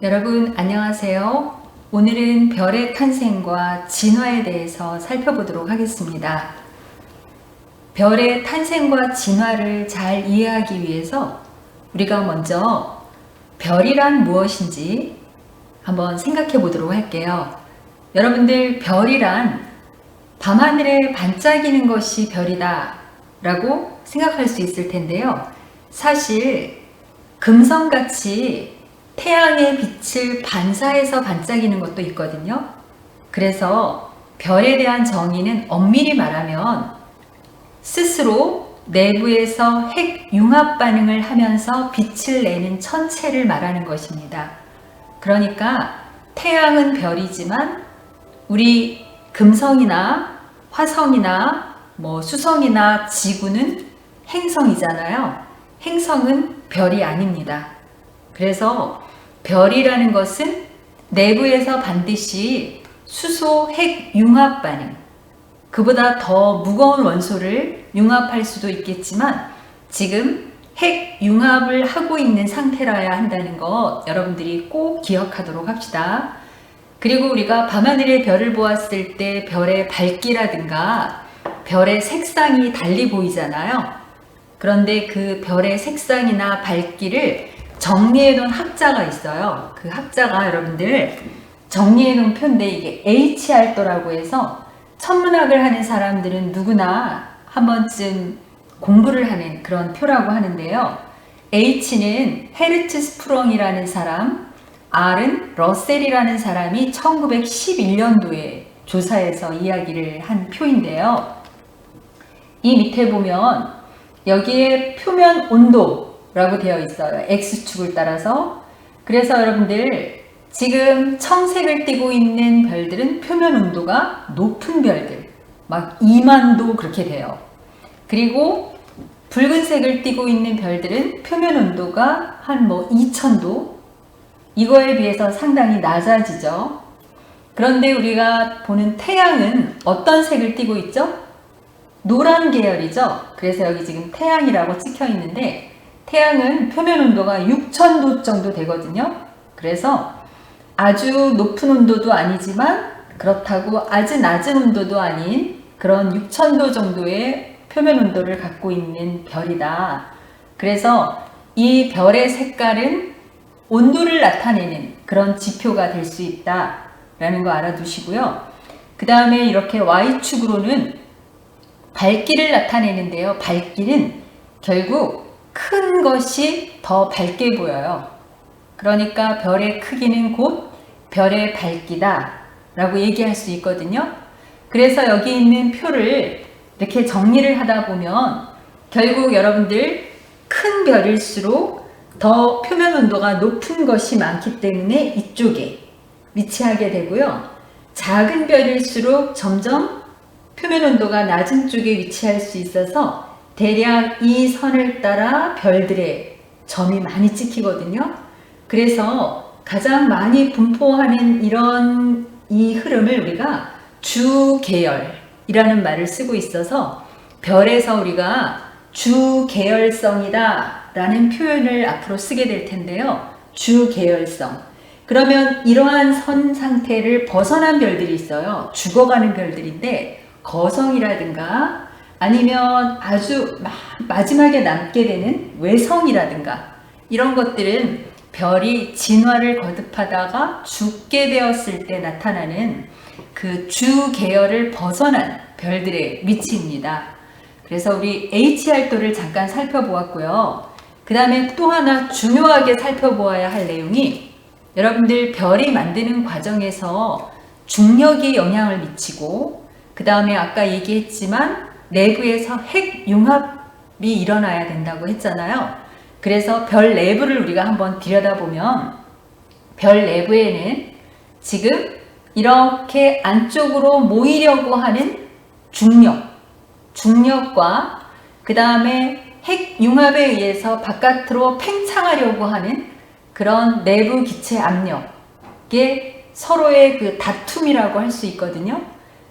여러분 안녕하세요. 오늘은 별의 탄생과 진화에 대해서 살펴보도록 하겠습니다. 별의 탄생과 진화를 잘 이해하기 위해서 우리가 먼저 별이란 무엇인지 한번 생각해 보도록 할게요. 여러분들, 별이란 밤하늘에 반짝이는 것이 별이다 라고 생각할 수 있을 텐데요. 사실 금성같이 태양의 빛을 반사해서 반짝이는 것도 있거든요. 그래서 별에 대한 정의는 엄밀히 말하면 스스로 내부에서 핵 융합 반응을 하면서 빛을 내는 천체를 말하는 것입니다. 그러니까 태양은 별이지만 우리 금성이나 화성이나 수성이나 지구는 행성이잖아요. 행성은 별이 아닙니다. 그래서 별이라는 것은 내부에서 반드시 수소 핵 융합 반응, 그보다 더 무거운 원소를 융합할 수도 있겠지만 지금 핵 융합을 하고 있는 상태라야 한다는 것 여러분들이 꼭 기억하도록 합시다. 그리고 우리가 밤하늘의 별을 보았을 때 별의 밝기라든가 별의 색상이 달리 보이잖아요. 그런데 그 별의 색상이나 밝기를 정리해 놓은 학자가 있어요. 그 학자가 여러분들 정리해 놓은 표인데 이게 HR도라고 해서 천문학을 하는 사람들은 누구나 한 번쯤 공부를 하는 그런 표라고 하는데요. H는 헤르츠 스프렁이라는 사람, R은 러셀이라는 사람이 1911년도에 조사해서 이야기를 한 표인데요. 이 밑에 보면 여기에 표면 온도라고 되어 있어요. X축을 따라서. 그래서 여러분들 지금 청색을 띠고 있는 별들은 표면 온도가 높은 별들, 막 2만도 그렇게 돼요. 그리고 붉은색을 띠고 있는 별들은 표면 온도가 한 2000도, 이거에 비해서 상당히 낮아지죠. 그런데 우리가 보는 태양은 어떤 색을 띠고 있죠? 노란 계열이죠. 그래서 여기 지금 태양이라고 찍혀 있는데 태양은 표면 온도가 6000도 정도 되거든요. 그래서 아주 높은 온도도 아니지만 그렇다고 아주 낮은 온도도 아닌 그런 6000도 정도의 표면 온도를 갖고 있는 별이다. 그래서 이 별의 색깔은 온도를 나타내는 그런 지표가 될 수 있다라는 거 알아두시고요. 그 다음에 이렇게 Y축으로는 밝기를 나타내는데요. 밝기는 결국 큰 것이 더 밝게 보여요. 그러니까 별의 크기는 곧 별의 밝기다 라고 얘기할 수 있거든요. 그래서 여기 있는 표를 이렇게 정리를 하다 보면 결국 여러분들 큰 별일수록 더 표면 온도가 높은 것이 많기 때문에 이쪽에 위치하게 되고요. 작은 별일수록 점점 표면 온도가 낮은 쪽에 위치할 수 있어서 대략 이 선을 따라 별들의 점이 많이 찍히거든요. 그래서 가장 많이 분포하는 이런 이 흐름을 우리가 주계열이라는 말을 쓰고 있어서 별에서 우리가 주계열성이다 라는 표현을 앞으로 쓰게 될 텐데요. 주계열성. 그러면 이러한 선 상태를 벗어난 별들이 있어요. 죽어가는 별들인데 거성이라든가 아니면 아주 마지막에 남게 되는 외성이라든가 이런 것들은 별이 진화를 거듭하다가 죽게 되었을 때 나타나는 그 주 계열을 벗어난 별들의 위치입니다. 그래서 우리 HR도를 잠깐 살펴보았고요. 그 다음에 또 하나 중요하게 살펴보아야 할 내용이 여러분들 별이 만드는 과정에서 중력이 영향을 미치고 그 다음에 아까 얘기했지만 내부에서 핵 융합이 일어나야 된다고 했잖아요. 그래서 별 내부를 우리가 한번 들여다보면 별 내부에는 지금 이렇게 안쪽으로 모이려고 하는 중력과 그 다음에 핵 융합에 의해서 바깥으로 팽창하려고 하는 그런 내부 기체 압력의 서로의 그 다툼이라고 할 수 있거든요.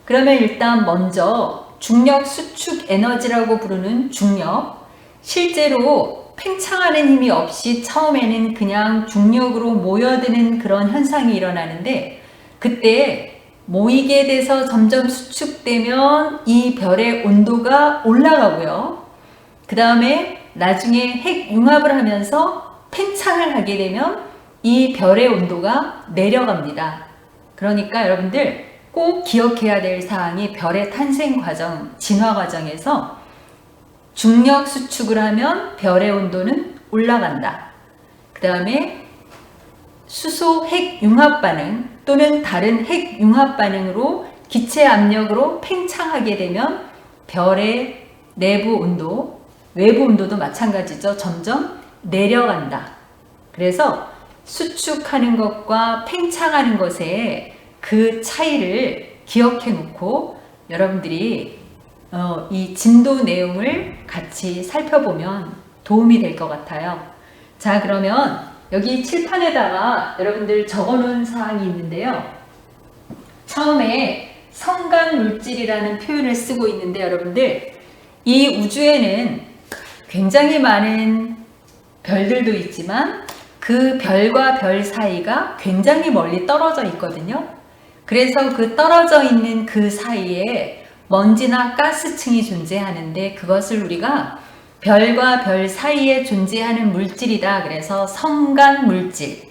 그러면 일단 먼저 중력 수축 에너지라고 부르는 중력, 실제로 팽창하는 힘이 없이 처음에는 그냥 중력으로 모여드는 그런 현상이 일어나는데, 그때 모이게 돼서 점점 수축되면 이 별의 온도가 올라가고요. 그 다음에 나중에 핵융합을 하면서 팽창을 하게 되면 이 별의 온도가 내려갑니다. 그러니까 여러분들 꼭 기억해야 될 사항이 별의 탄생 과정, 진화 과정에서 중력 수축을 하면 별의 온도는 올라간다. 그 다음에 수소 핵융합 반응 또는 다른 핵융합 반응으로 기체 압력으로 팽창하게 되면 별의 내부 온도, 외부 온도도 마찬가지죠. 점점 내려간다. 그래서 수축하는 것과 팽창하는 것의 그 차이를 기억해 놓고 여러분들이 이 진도 내용을 같이 살펴보면 도움이 될 것 같아요. 자, 그러면 여기 칠판에다가 여러분들 적어놓은 사항이 있는데요. 처음에 성간 물질이라는 표현을 쓰고 있는데, 여러분들 이 우주에는 굉장히 많은 별들도 있지만 그 별과 별 사이가 굉장히 멀리 떨어져 있거든요. 그래서 그 떨어져 있는 그 사이에 먼지나 가스층이 존재하는데, 그것을 우리가 별과 별 사이에 존재하는 물질이다. 그래서 성간 물질.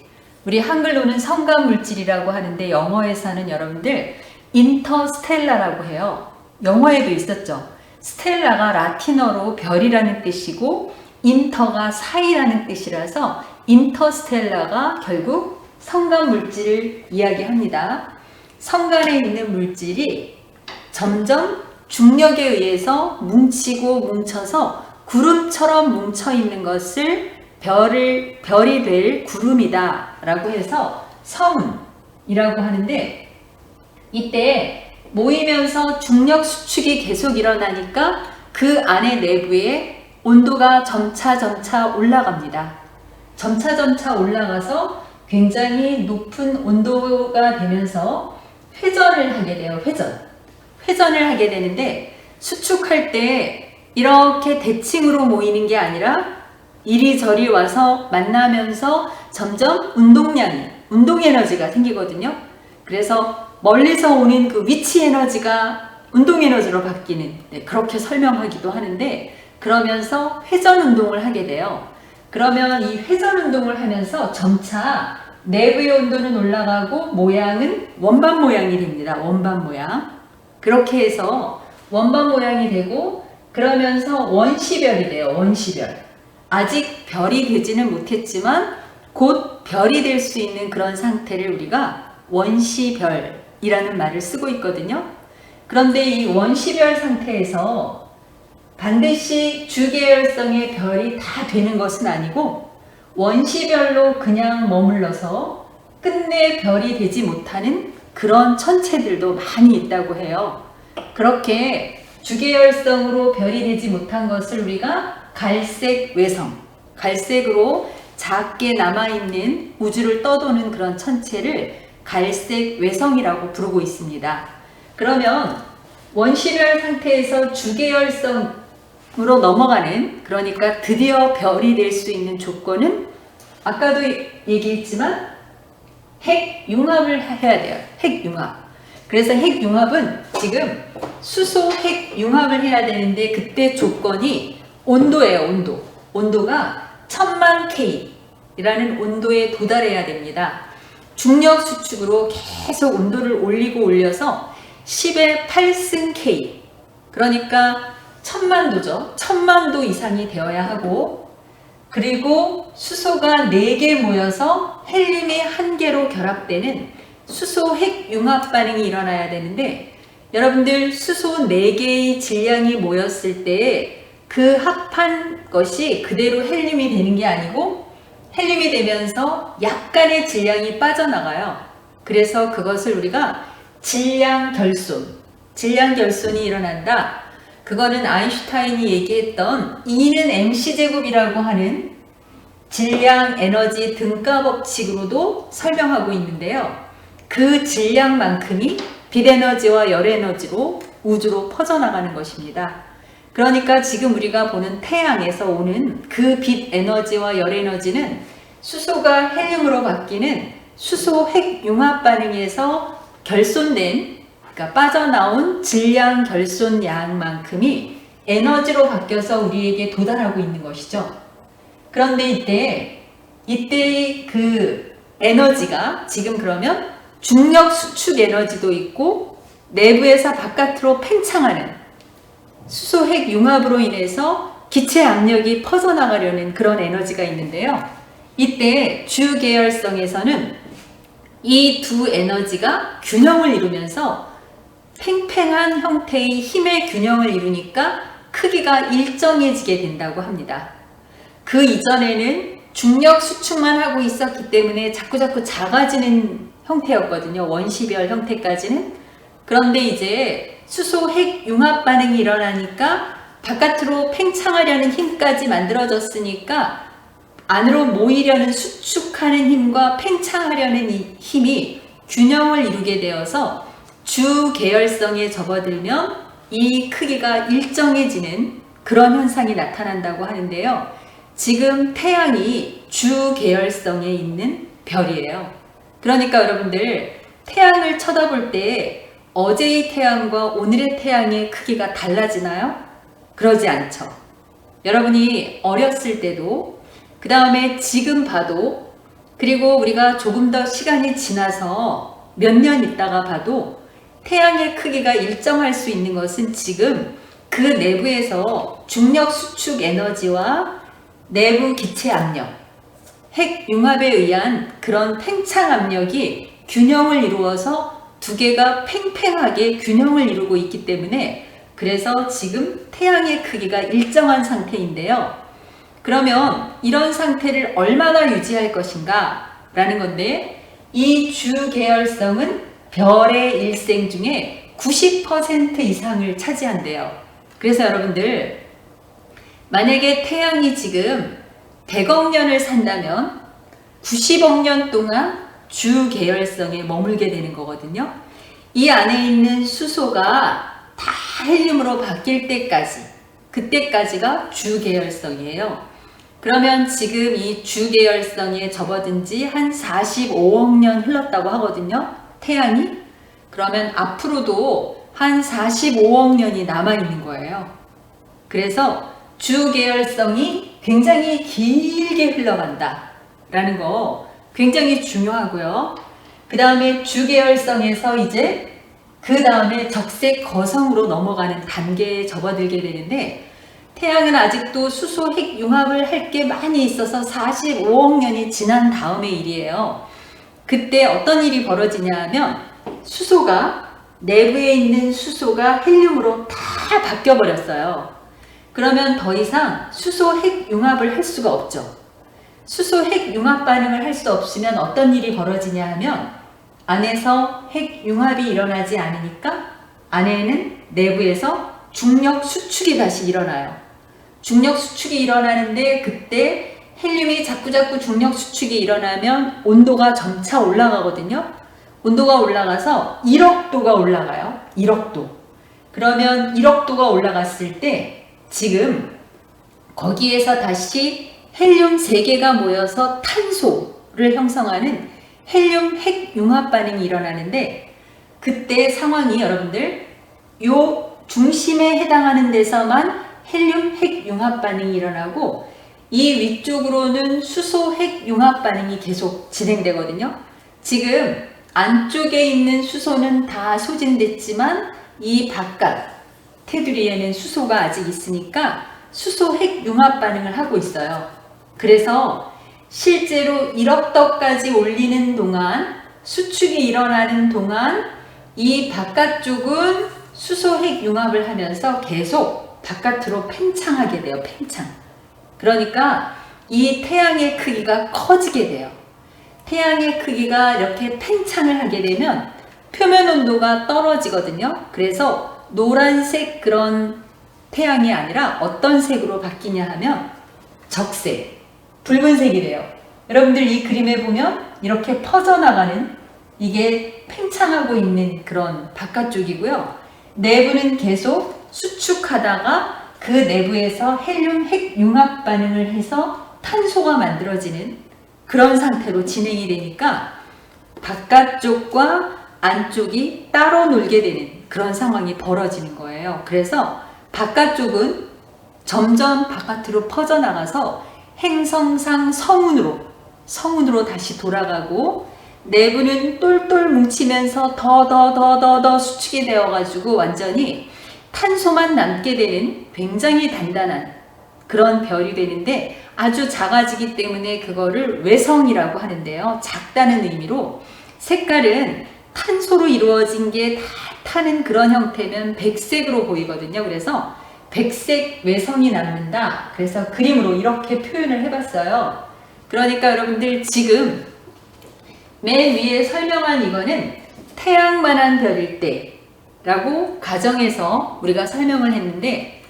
우리 한글로는 성간 물질이라고 하는데, 영어에서는 여러분들 인터스텔라라고 해요. 영어에도 있었죠. 스텔라가 라틴어로 별이라는 뜻이고 인터가 사이라는 뜻이라서 인터스텔라가 결국 성간 물질을 이야기합니다. 성간에 있는 물질이 점점 중력에 의해서 뭉치고 뭉쳐서 구름처럼 뭉쳐 있는 것을 별이 될 구름이다 라고 해서 성이라고 하는데, 이때 모이면서 중력 수축이 계속 일어나니까 그 안에 내부에 온도가 점차 올라갑니다. 점차 올라가서 굉장히 높은 온도가 되면서 회전을 하게 돼요. 회전을 하게 되는데, 수축할 때 이렇게 대칭으로 모이는 게 아니라 이리저리 와서 만나면서 점점 운동 에너지가 생기거든요. 그래서 멀리서 오는 그 위치 에너지가 운동 에너지로 바뀌는, 그렇게 설명하기도 하는데, 그러면서 회전 운동을 하게 돼요. 그러면 이 회전 운동을 하면서 점차 내부의 온도는 올라가고 모양은 원반 모양이 됩니다. 원반 모양. 그렇게 해서 원반 모양이 되고, 그러면서 원시별이 돼요. 원시별. 아직 별이 되지는 못했지만 곧 별이 될 수 있는 그런 상태를 우리가 원시별이라는 말을 쓰고 있거든요. 그런데 이 원시별 상태에서 반드시 주계열성의 별이 다 되는 것은 아니고, 원시별로 그냥 머물러서 끝내 별이 되지 못하는 그런 천체들도 많이 있다고 해요. 그렇게 주계열성으로 별이 되지 못한 것을 우리가 갈색 외성, 갈색으로 작게 남아있는 우주를 떠도는 그런 천체를 갈색 외성이라고 부르고 있습니다. 그러면 원시별 상태에서 주계열성으로 넘어가는, 그러니까 드디어 별이 될 수 있는 조건은 아까도 얘기했지만 핵융합을 해야 돼요. 핵융합. 그래서 핵융합은 지금 수소 핵융합을 해야 되는데, 그때 조건이 온도예요. 온도가 1000만 K라는 온도에 도달해야 됩니다. 중력 수축으로 계속 온도를 올리고 올려서 10의 8승 K, 그러니까 1000만도죠. 1000만도 이상이 되어야 하고, 그리고 수소가 4개 모여서 헬륨이 1개로 결합되는 수소 핵융합 반응이 일어나야 되는데, 여러분들 수소 4개의 질량이 모였을 때 그 합한 것이 그대로 헬륨이 되는 게 아니고, 헬륨이 되면서 약간의 질량이 빠져나가요. 그래서 그것을 우리가 질량 결손이 일어난다. 그거는 아인슈타인이 얘기했던 E는 mc제곱이라고 하는 질량 에너지 등가 법칙으로도 설명하고 있는데요. 그 질량만큼이 빛에너지와 열에너지로 우주로 퍼져나가는 것입니다. 그러니까 지금 우리가 보는 태양에서 오는 그 빛 에너지와 열 에너지는 수소가 헬륨으로 바뀌는 수소 핵 융합 반응에서 결손된, 그러니까 빠져나온 질량 결손량만큼이 에너지로 바뀌어서 우리에게 도달하고 있는 것이죠. 그런데 이때의 그 에너지가 지금 그러면 중력 수축 에너지도 있고 내부에서 바깥으로 팽창하는 수소 핵 융합으로 인해서 기체 압력이 퍼져나가려는 그런 에너지가 있는데요. 이때 주 계열성에서는 이 두 에너지가 균형을 이루면서 팽팽한 형태의 힘의 균형을 이루니까 크기가 일정해지게 된다고 합니다. 그 이전에는 중력 수축만 하고 있었기 때문에 자꾸자꾸 작아지는 형태였거든요. 원시별 형태까지는. 그런데 이제 수소 핵 융합 반응이 일어나니까 바깥으로 팽창하려는 힘까지 만들어졌으니까 안으로 모이려는 수축하는 힘과 팽창하려는 이 힘이 균형을 이루게 되어서 주 계열성에 접어들면 이 크기가 일정해지는 그런 현상이 나타난다고 하는데요. 지금 태양이 주 계열성에 있는 별이에요. 그러니까 여러분들 태양을 쳐다볼 때 어제의 태양과 오늘의 태양의 크기가 달라지나요? 그러지 않죠. 여러분이 어렸을 때도 그 다음에 지금 봐도 그리고 우리가 조금 더 시간이 지나서 몇 년 있다가 봐도 태양의 크기가 일정할 수 있는 것은 지금 그 내부에서 중력 수축 에너지와 내부 기체 압력, 핵 융합에 의한 그런 팽창 압력이 균형을 이루어서 두 개가 팽팽하게 균형을 이루고 있기 때문에 그래서 지금 태양의 크기가 일정한 상태인데요. 그러면 이런 상태를 얼마나 유지할 것인가 라는 건데 이 주 계열성은 별의 일생 중에 90% 이상을 차지한대요. 그래서 여러분들 만약에 태양이 지금 100억 년을 산다면 90억 년 동안 주 계열성에 머물게 되는 거거든요. 이 안에 있는 수소가 다 헬륨으로 바뀔 때까지, 그때까지가 주 계열성이에요. 그러면 지금 이 주 계열성에 접어든 지 한 45억 년 흘렀다고 하거든요. 태양이. 그러면 앞으로도 한 45억 년이 남아있는 거예요. 그래서 주 계열성이 굉장히 길게 흘러간다 라는 거 굉장히 중요하고요. 그 다음에 주 계열성에서 이제 그 다음에 적색 거성으로 넘어가는 단계에 접어들게 되는데 태양은 아직도 수소 핵 융합을 할 게 많이 있어서 45억 년이 지난 다음의 일이에요. 그때 어떤 일이 벌어지냐 하면 수소가 내부에 있는 수소가 헬륨으로 다 바뀌어 버렸어요. 그러면 더 이상 수소 핵 융합을 할 수가 없죠. 수소 핵 융합 반응을 할 수 없으면 어떤 일이 벌어지냐 하면 안에서 핵 융합이 일어나지 않으니까 안에는 내부에서 중력 수축이 다시 일어나요. 중력 수축이 일어나는데 그때 헬륨이 자꾸자꾸 중력 수축이 일어나면 온도가 점차 올라가거든요. 온도가 올라가서 1억 도가 올라가요. 1억 도. 그러면 1억 도가 올라갔을 때 지금 거기에서 다시 헬륨 3개가 모여서 탄소를 형성하는 헬륨 핵 융합 반응이 일어나는데 그때 상황이 여러분들 요 중심에 해당하는 데서만 헬륨 핵 융합 반응이 일어나고 이 위쪽으로는 수소 핵 융합 반응이 계속 진행되거든요. 지금 안쪽에 있는 수소는 다 소진됐지만 이 바깥 테두리에는 수소가 아직 있으니까 수소 핵 융합 반응을 하고 있어요. 그래서 실제로 1억 덕까지 올리는 동안 수축이 일어나는 동안 이 바깥쪽은 수소 핵 융합을 하면서 계속 바깥으로 팽창하게 돼요. 팽창. 그러니까 이 태양의 크기가 커지게 돼요. 태양의 크기가 이렇게 팽창을 하게 되면 표면 온도가 떨어지거든요. 그래서 노란색 그런 태양이 아니라 어떤 색으로 바뀌냐 하면 적색, 붉은색이 돼요. 여러분들 이 그림에 보면 이렇게 퍼져나가는 이게 팽창하고 있는 그런 바깥쪽이고요. 내부는 계속 수축하다가 그 내부에서 헬륨 핵 융합 반응을 해서 탄소가 만들어지는 그런 상태로 진행이 되니까 바깥쪽과 안쪽이 따로 놀게 되는 그런 상황이 벌어지는 거예요. 그래서 바깥쪽은 점점 바깥으로 퍼져나가서 행성상 성운으로 다시 돌아가고, 내부는 똘똘 뭉치면서 더 수축이 되어가지고 완전히 탄소만 남게 되는 굉장히 단단한 그런 별이 되는데, 아주 작아지기 때문에 그거를 외성이라고 하는데요. 작다는 의미로 색깔은 탄소로 이루어진 게 다 타는 그런 형태면 백색으로 보이거든요. 그래서 백색 외성이 남는다. 그래서 그림으로 이렇게 표현을 해봤어요. 그러니까 여러분들 지금 맨 위에 설명한 이거는 태양만한 별일 때라고 가정해서 우리가 설명을 했는데,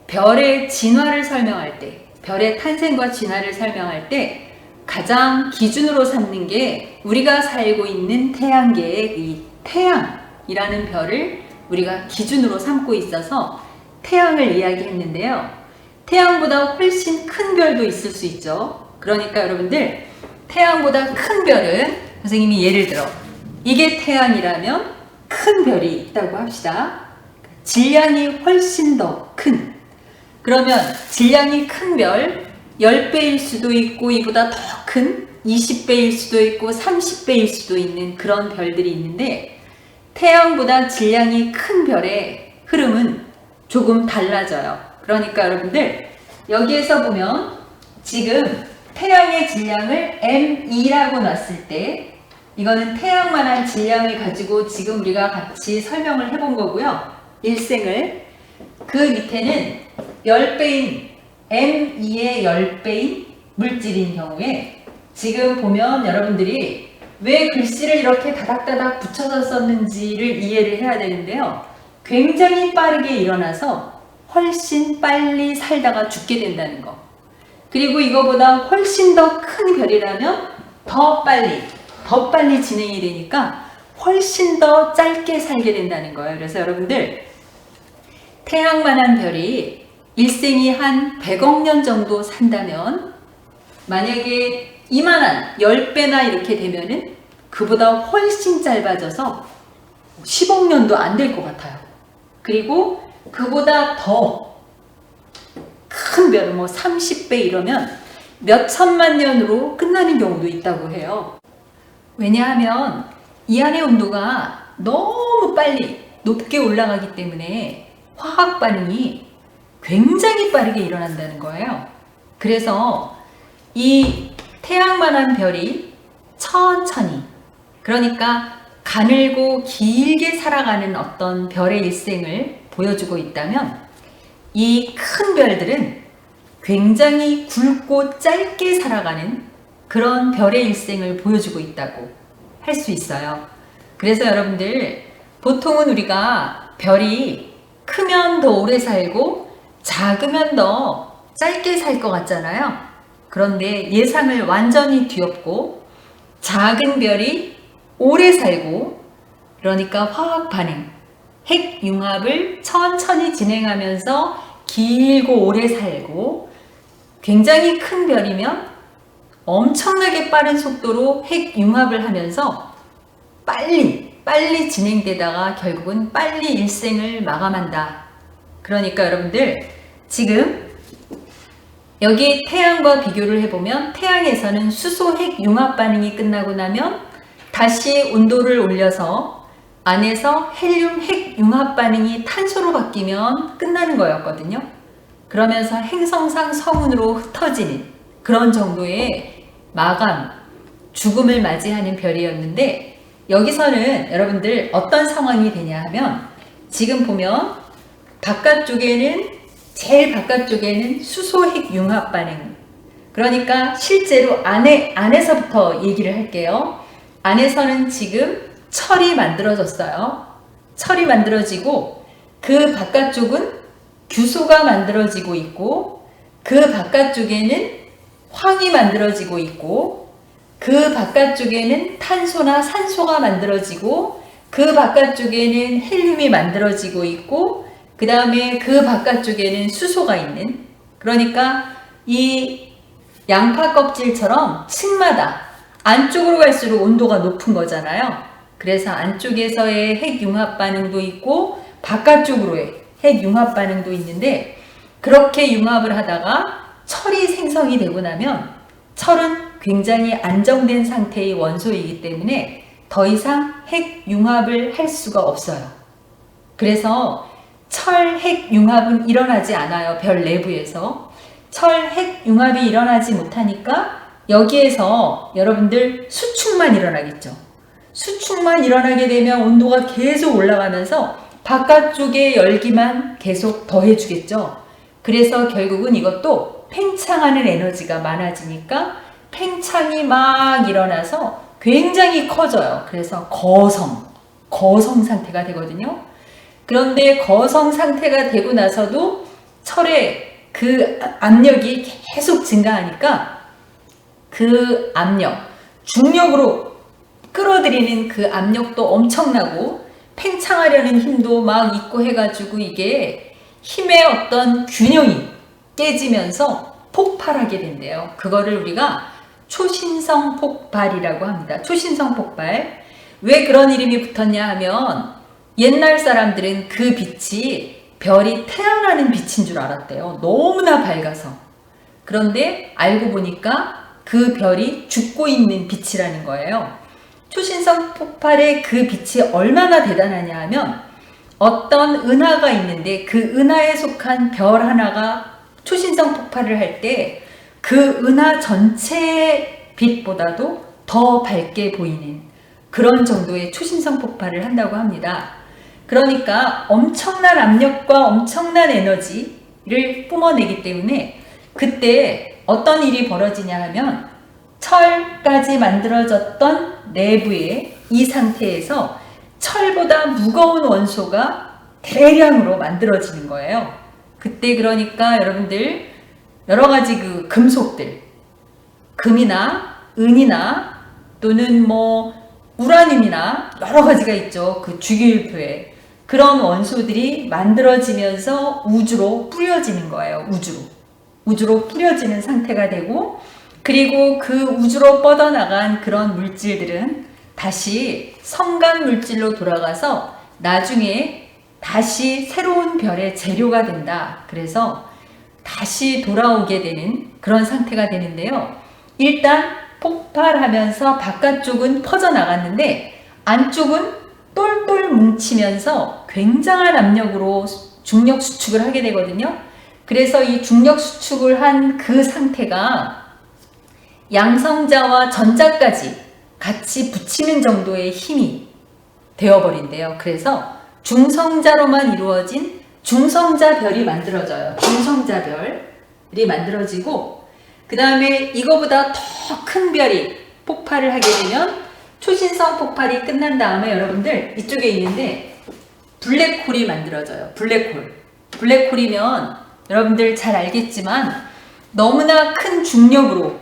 별의 진화를 설명할 때, 별의 탄생과 진화를 설명할 때 가장 기준으로 삼는 게 우리가 살고 있는 태양계의 이 태양이라는 별을 우리가 기준으로 삼고 있어서 태양을 이야기했는데요. 태양보다 훨씬 큰 별도 있을 수 있죠. 그러니까 여러분들 태양보다 큰 별은, 선생님이 예를 들어 이게 태양이라면 큰 별이 있다고 합시다. 질량이 훨씬 더 큰, 그러면 질량이 큰 별 10배일 수도 있고 이보다 더 큰 20배일 수도 있고 30배일 수도 있는 그런 별들이 있는데, 태양보다 질량이 큰 별의 흐름은 조금 달라져요. 그러니까 여러분들 여기에서 보면 지금 태양의 질량을 M2라고 놨을 때, 이거는 태양만한 질량을 가지고 지금 우리가 같이 설명을 해본 거고요. 일생을. 그 밑에는 10배인 M2의 10배인 물질인 경우에, 지금 보면 여러분들이 왜 글씨를 이렇게 다닥다닥 붙여서 썼는지를 이해를 해야 되는데요. 굉장히 빠르게 일어나서 훨씬 빨리 살다가 죽게 된다는 거. 그리고 이거보다 훨씬 더 큰 별이라면 더 빨리 진행이 되니까 훨씬 더 짧게 살게 된다는 거예요. 그래서 여러분들 태양만한 별이 일생이 한 100억 년 정도 산다면, 만약에 이만한 10배나 이렇게 되면은 그보다 훨씬 짧아져서 10억 년도 안 될 것 같아요. 그리고 그보다 더 큰 별은 뭐 30배 이러면 몇 천만 년으로 끝나는 경우도 있다고 해요. 왜냐하면 이 안의 온도가 너무 빨리 높게 올라가기 때문에 화학 반응이 굉장히 빠르게 일어난다는 거예요. 그래서 이 태양만한 별이 천천히, 그러니까 가늘고 길게 살아가는 어떤 별의 일생을 보여주고 있다면, 이 큰 별들은 굉장히 굵고 짧게 살아가는 그런 별의 일생을 보여주고 있다고 할 수 있어요. 그래서 여러분들 보통은 우리가 별이 크면 더 오래 살고 작으면 더 짧게 살 것 같잖아요. 그런데 예상을 완전히 뒤엎고, 작은 별이 오래 살고, 그러니까 화학 반응, 핵 융합을 천천히 진행하면서 길고 오래 살고, 굉장히 큰 별이면 엄청나게 빠른 속도로 핵 융합을 하면서 빨리 진행되다가 결국은 빨리 일생을 마감한다. 그러니까 여러분들 지금 여기 태양과 비교를 해보면, 태양에서는 수소 핵 융합 반응이 끝나고 나면 다시 온도를 올려서 안에서 헬륨 핵 융합 반응이 탄소로 바뀌면 끝나는 거였거든요. 그러면서 행성상 성운으로 흩어지는 그런 정도의 마감, 죽음을 맞이하는 별이었는데, 여기서는 여러분들 어떤 상황이 되냐 하면, 지금 보면 제일 바깥쪽에는 수소 핵 융합 반응, 그러니까 실제로 안에서부터 얘기를 할게요. 안에서는 지금 철이 만들어졌어요. 철이 만들어지고, 그 바깥쪽은 규소가 만들어지고 있고, 그 바깥쪽에는 황이 만들어지고 있고, 그 바깥쪽에는 탄소나 산소가 만들어지고, 그 바깥쪽에는 헬륨이 만들어지고 있고, 그 다음에 그 바깥쪽에는 수소가 있는, 그러니까 이 양파 껍질처럼 층마다 안쪽으로 갈수록 온도가 높은 거잖아요. 그래서 안쪽에서의 핵융합 반응도 있고 바깥쪽으로의 핵융합 반응도 있는데, 그렇게 융합을 하다가 철이 생성이 되고 나면 철은 굉장히 안정된 상태의 원소이기 때문에 더 이상 핵융합을 할 수가 없어요. 그래서 철 핵융합은 일어나지 않아요. 별 내부에서. 철 핵융합이 일어나지 못하니까 여기에서 여러분들 수축만 일어나겠죠. 수축만 일어나게 되면 온도가 계속 올라가면서 바깥쪽의 열기만 계속 더해주겠죠. 그래서 결국은 이것도 팽창하는 에너지가 많아지니까 팽창이 막 일어나서 굉장히 커져요. 그래서 거성 상태가 되거든요. 그런데 거성 상태가 되고 나서도 철의 그 압력이 계속 증가하니까 그 압력, 중력으로 끌어들이는 그 압력도 엄청나고 팽창하려는 힘도 막 있고 해가지고 이게 힘의 어떤 균형이 깨지면서 폭발하게 된대요. 그거를 우리가 초신성 폭발이라고 합니다. 초신성 폭발. 왜 그런 이름이 붙었냐 하면 옛날 사람들은 그 빛이 별이 태어나는 빛인 줄 알았대요. 너무나 밝아서. 그런데 알고 보니까 그 별이 죽고 있는 빛이라는 거예요. 초신성 폭발의 그 빛이 얼마나 대단하냐 하면 어떤 은하가 있는데 그 은하에 속한 별 하나가 초신성 폭발을 할 때 그 은하 전체의 빛보다도 더 밝게 보이는 그런 정도의 초신성 폭발을 한다고 합니다. 그러니까 엄청난 압력과 엄청난 에너지를 뿜어내기 때문에 그때 어떤 일이 벌어지냐 하면 철까지 만들어졌던 내부의 이 상태에서 철보다 무거운 원소가 대량으로 만들어지는 거예요. 그때 그러니까 여러분들 여러 가지 그 금속들, 금이나 은이나 또는 뭐 우라늄이나 여러 가지가 있죠. 그 주기율표에. 그런 원소들이 만들어지면서 우주로 뿌려지는 거예요. 우주로 뿌려지는 상태가 되고, 그리고 그 우주로 뻗어나간 그런 물질들은 다시 성간 물질로 돌아가서 나중에 다시 새로운 별의 재료가 된다. 그래서 다시 돌아오게 되는 그런 상태가 되는데요. 일단 폭발하면서 바깥쪽은 퍼져나갔는데 안쪽은 똘똘 뭉치면서 굉장한 압력으로 중력 수축을 하게 되거든요. 그래서 이 중력 수축을 한 그 상태가 양성자와 전자까지 같이 붙이는 정도의 힘이 되어버린대요. 그래서 중성자로만 이루어진 중성자별이 만들어져요. 중성자별이 만들어지고, 그 다음에 이거보다 더 큰 별이 폭발을 하게 되면 초신성 폭발이 끝난 다음에 여러분들 이쪽에 있는데 블랙홀이 만들어져요. 블랙홀이면 여러분들 잘 알겠지만 너무나 큰 중력으로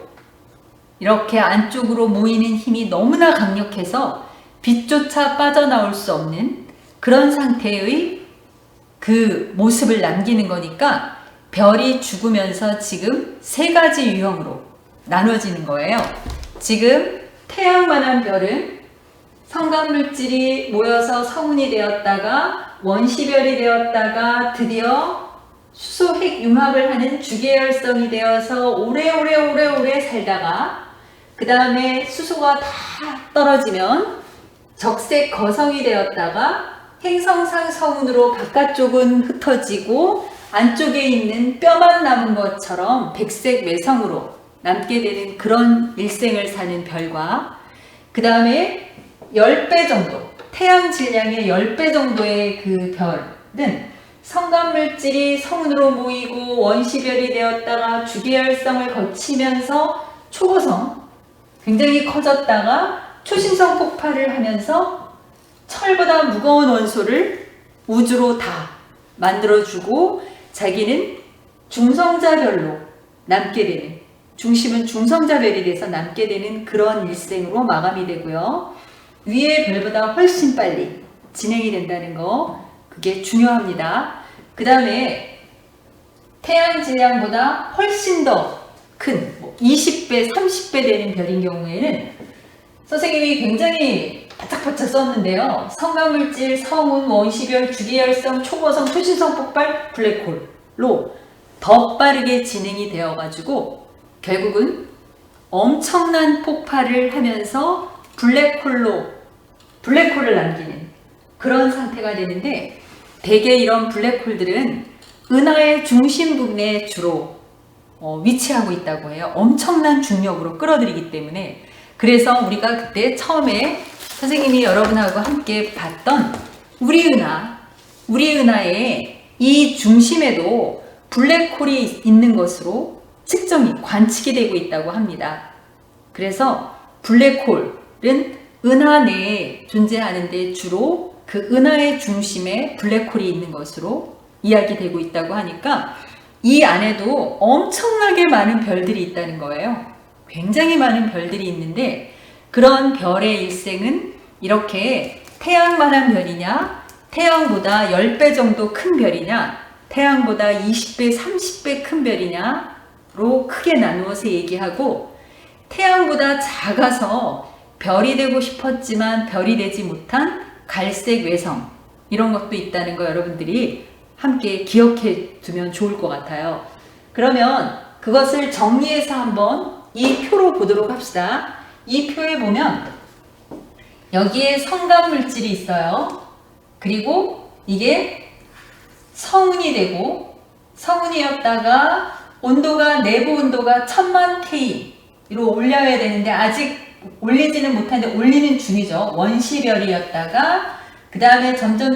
이렇게 안쪽으로 모이는 힘이 너무나 강력해서 빛조차 빠져나올 수 없는 그런 상태의 그 모습을 남기는 거니까 별이 죽으면서 지금 세 가지 유형으로 나눠지는 거예요. 지금 태양만한 별은 성간물질이 모여서 성운이 되었다가 원시별이 되었다가 드디어 수소 핵융합을 하는 주계열성이 되어서 오래오래 살다가 그 다음에 수소가 다 떨어지면 적색 거성이 되었다가 행성상 성운으로 바깥쪽은 흩어지고 안쪽에 있는 뼈만 남은 것처럼 백색 외성으로 남게 되는 그런 일생을 사는 별과, 그 다음에 10배 정도, 태양 질량의 10배 정도의 그 별은 성간물질이 성운으로 모이고 원시별이 되었다가 주계열성을 거치면서 초고성, 굉장히 커졌다가 초신성 폭발을 하면서 철보다 무거운 원소를 우주로 다 만들어주고 자기는 중성자별로 남게 되는, 중심은 중성자별이 돼서 남게 되는 그런 일생으로 마감이 되고요. 위의 별보다 훨씬 빨리 진행이 된다는 거, 그게 중요합니다. 그 다음에 태양 질량보다 훨씬 더 큰 20배, 30배 되는 별인 경우에는 선생님이 굉장히 바짝바짝 썼는데요. 성간물질, 성운, 원시별, 주계열성, 초고성, 초신성 폭발, 블랙홀로 더 빠르게 진행이 되어가지고 결국은 엄청난 폭발을 하면서 블랙홀을 남기는 그런 상태가 되는데, 대개 이런 블랙홀들은 은하의 중심 부분에 주로 위치하고 있다고 해요. 엄청난 중력으로 끌어들이기 때문에. 그래서 우리가 그때 처음에 선생님이 여러분하고 함께 봤던 우리 은하의 이 중심에도 블랙홀이 있는 것으로 관측이 되고 있다고 합니다. 그래서 블랙홀은 은하 내에 존재하는데 주로 그 은하의 중심에 블랙홀이 있는 것으로 이야기되고 있다고 하니까 이 안에도 엄청나게 많은 별들이 있다는 거예요. 굉장히 많은 별들이 있는데, 그런 별의 일생은 이렇게 태양만한 별이냐, 태양보다 10배 정도 큰 별이냐, 태양보다 20배, 30배 큰 별이냐로 크게 나누어서 얘기하고, 태양보다 작아서 별이 되고 싶었지만 별이 되지 못한 갈색 외성, 이런 것도 있다는 거 여러분들이 함께 기억해 두면 좋을 것 같아요. 그러면 그것을 정리해서 한번 이 표로 보도록 합시다. 이 표에 보면 여기에 성간물질이 있어요. 그리고 이게 성운이 되고, 성운이었다가 내부 온도가 1000만 K로 올려야 되는데 아직 올리지는 못하는데 올리는 중이죠. 원시별이었다가 그 다음에 점점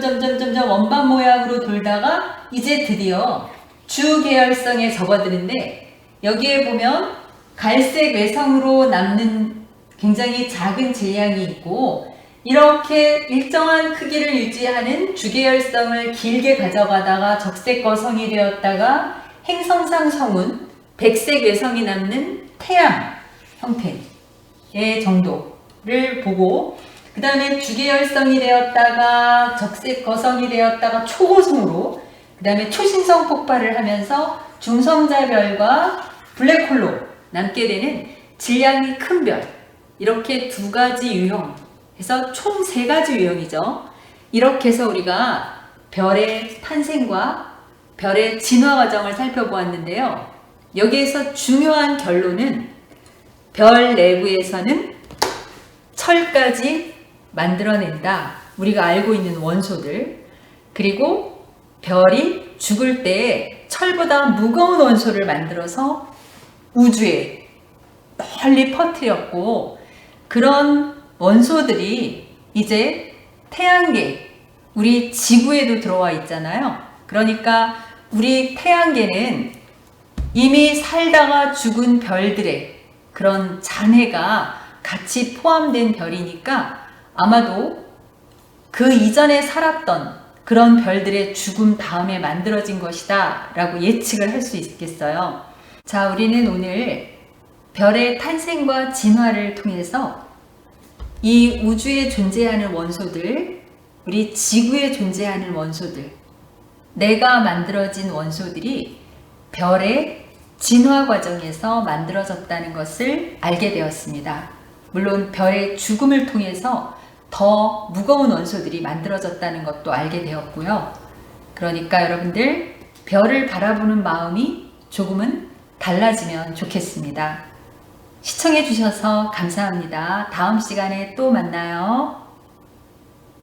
원반 모양으로 돌다가 이제 드디어 주계열성에 접어드는데, 여기에 보면 갈색 외성으로 남는 굉장히 작은 질량이 있고, 이렇게 일정한 크기를 유지하는 주계열성을 길게 가져가다가 적색 거성이 되었다가 행성상 성운, 백색 외성이 남는 태양 형태의 정도를 보고, 그 다음에 주계열성이 되었다가 적색 거성이 되었다가 초고성으로, 그 다음에 초신성 폭발을 하면서 중성자별과 블랙홀로 남게 되는 질량이 큰 별, 이렇게 두 가지 유형해서 총 세 가지 유형이죠. 이렇게 해서 우리가 별의 탄생과 별의 진화 과정을 살펴보았는데요. 여기에서 중요한 결론은 별 내부에서는 철까지 만들어낸다. 우리가 알고 있는 원소들. 그리고 별이 죽을 때 철보다 무거운 원소를 만들어서 우주에 널리 퍼뜨렸고, 그런 원소들이 이제 태양계, 우리 지구에도 들어와 있잖아요. 그러니까 우리 태양계는 이미 살다가 죽은 별들의 그런 잔해가 같이 포함된 별이니까 아마도 그 이전에 살았던 그런 별들의 죽음 다음에 만들어진 것이다 라고 예측을 할 수 있겠어요. 자, 우리는 오늘 별의 탄생과 진화를 통해서 이 우주에 존재하는 원소들, 우리 지구에 존재하는 원소들, 내가 만들어진 원소들이 별의 진화 과정에서 만들어졌다는 것을 알게 되었습니다. 물론 별의 죽음을 통해서 더 무거운 원소들이 만들어졌다는 것도 알게 되었고요. 그러니까 여러분들 별을 바라보는 마음이 조금은 달라지면 좋겠습니다. 시청해 주셔서 감사합니다. 다음 시간에 또 만나요.